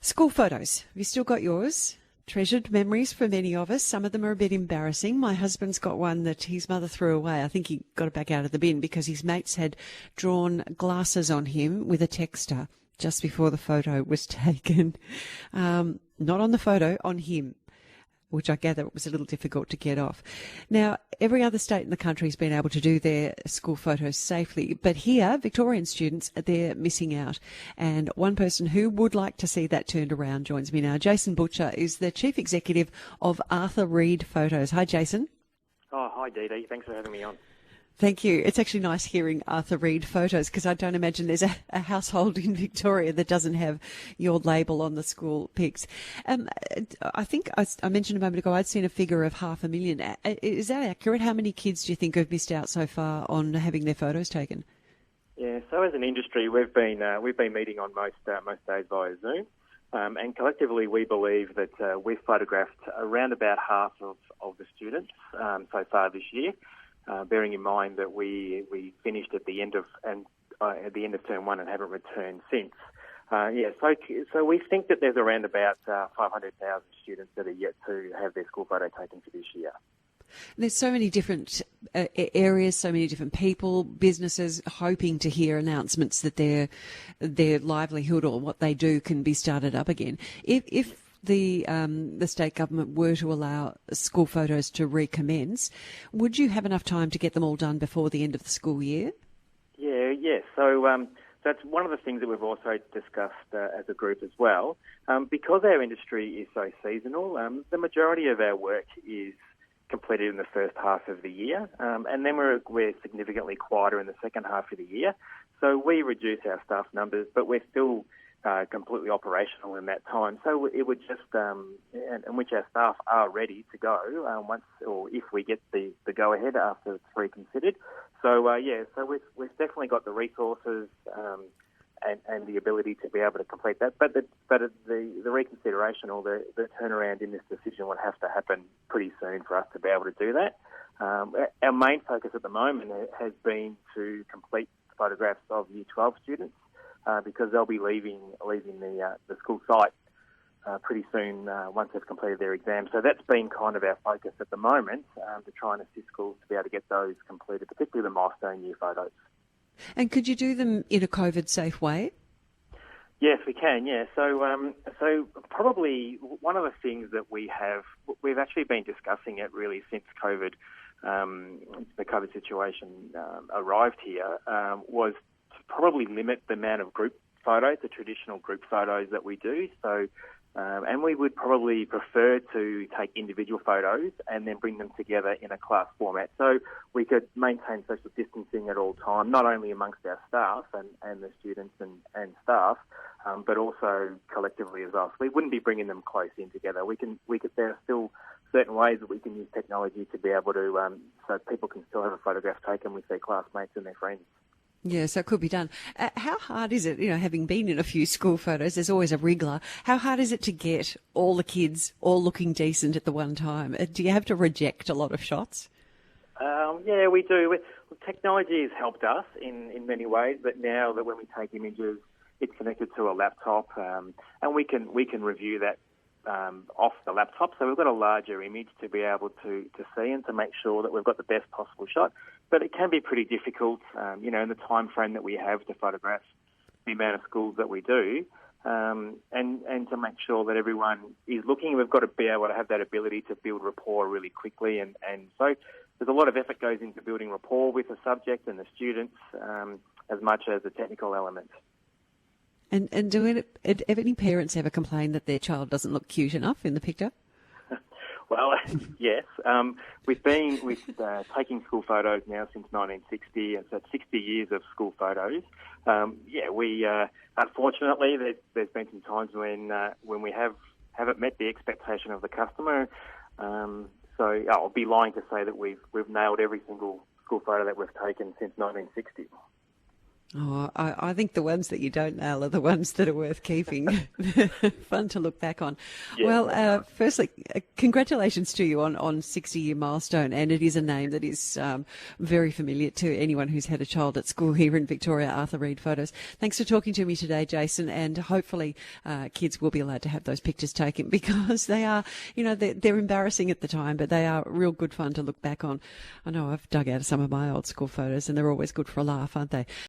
School photos. Have you still got yours? Treasured memories for many of us. Some of them are a bit embarrassing. My husband's got one that his mother threw away. I think he got it back out of the bin because his mates had drawn glasses on him with a texter just before the photo was taken. Not on the photo, on him, which I gather was a little difficult to get off. Now, every other state in the country has been able to do their school photos safely, but here, Victorian students, they're missing out. And one person who would like to see that turned around joins me now. Jason Butcher is the Chief Executive of Arthur Reed Photos. Hi, Jason. Oh, hi, Dee Dee. Thanks for having me on. Thank you. It's actually nice hearing Arthur Reed Photos because I don't imagine there's a household in Victoria that doesn't have your label on the school pics. I think I mentioned a moment ago I'd seen a figure of 500,000. Is that accurate? How many kids do you think have missed out so far on having their photos taken? Yeah, so as an industry, we've been meeting on most days via Zoom, and collectively we believe that we've photographed around about half of the students so far this year. Bearing in mind that we finished at the end of term one and haven't returned since. So we think that there's around about 500,000 students that are yet to have their school photo taken for this year. There's so many different areas, so many different people, businesses hoping to hear announcements that their livelihood or what they do can be started up again. If the state government were to allow school photos to recommence, would you have enough time to get them all done before the end of the school year? Yeah. So that's one of the things that we've also discussed as a group as well. Because our industry is so seasonal, the majority of our work is completed in the first half of the year, and then we're significantly quieter in the second half of the year. So we reduce our staff numbers, but we're still completely operational in that time. So it would just, in which our staff are ready to go once or if we get the go-ahead after it's reconsidered. So, so we've definitely got the resources and the ability to be able to complete that. But the reconsideration or the turnaround in this decision would have to happen pretty soon for us to be able to do that. Our main focus at the moment has been to complete photographs of Year 12 students, because they'll be leaving the school site pretty soon once they've completed their exams. So that's been kind of our focus at the moment, to try and assist schools to be able to get those completed, particularly the milestone year photos. And could you do them in a COVID-safe way? Yes, we can, yeah. So probably one of the things that we've actually been discussing it really since COVID, the COVID situation arrived here, was probably limit the amount of group photos, the traditional group photos that we do. So, and we would probably prefer to take individual photos and then bring them together in a class format. So we could maintain social distancing at all time, not only amongst our staff and the students and staff, but also collectively as well. So we wouldn't be bringing them close in together. There are still certain ways that we can use technology to be able to, so people can still have a photograph taken with their classmates and their friends. Yeah, so it could be done. How hard is it, having been in a few school photos, there's always a wriggler. How hard is it to get all the kids all looking decent at the one time? Do you have to reject a lot of shots? Yeah, we do. Technology has helped us in many ways, but now that when we take images, it's connected to a laptop, and we can review that off the laptop. So we've got a larger image to be able to see and to make sure that we've got the best possible shot. But it can be pretty difficult, in the time frame that we have to photograph the amount of schools that we do, and to make sure that everyone is looking. We've got to be able to have that ability to build rapport really quickly, and so there's a lot of effort goes into building rapport with the subject and the students, as much as the technical element. And do any parents ever complain that their child doesn't look cute enough in the picture? Well, yes. We've been taking school photos now since 1960, and so it's 60 years of school photos. We unfortunately there's been some times when we haven't met the expectation of the customer. So I'll be lying to say that we've nailed every single school photo that we've taken since 1960. Oh, I think the ones that you don't nail are the ones that are worth keeping. Fun to look back on. Yeah, Well, firstly, congratulations to you on 60-year milestone, and it is a name that is very familiar to anyone who's had a child at school here in Victoria, Arthur Reid Photos. Thanks for talking to me today, Jason, and hopefully kids will be allowed to have those pictures taken, because they are, they're embarrassing at the time, but they are real good fun to look back on. I know I've dug out some of my old school photos, and they're always good for a laugh, aren't they?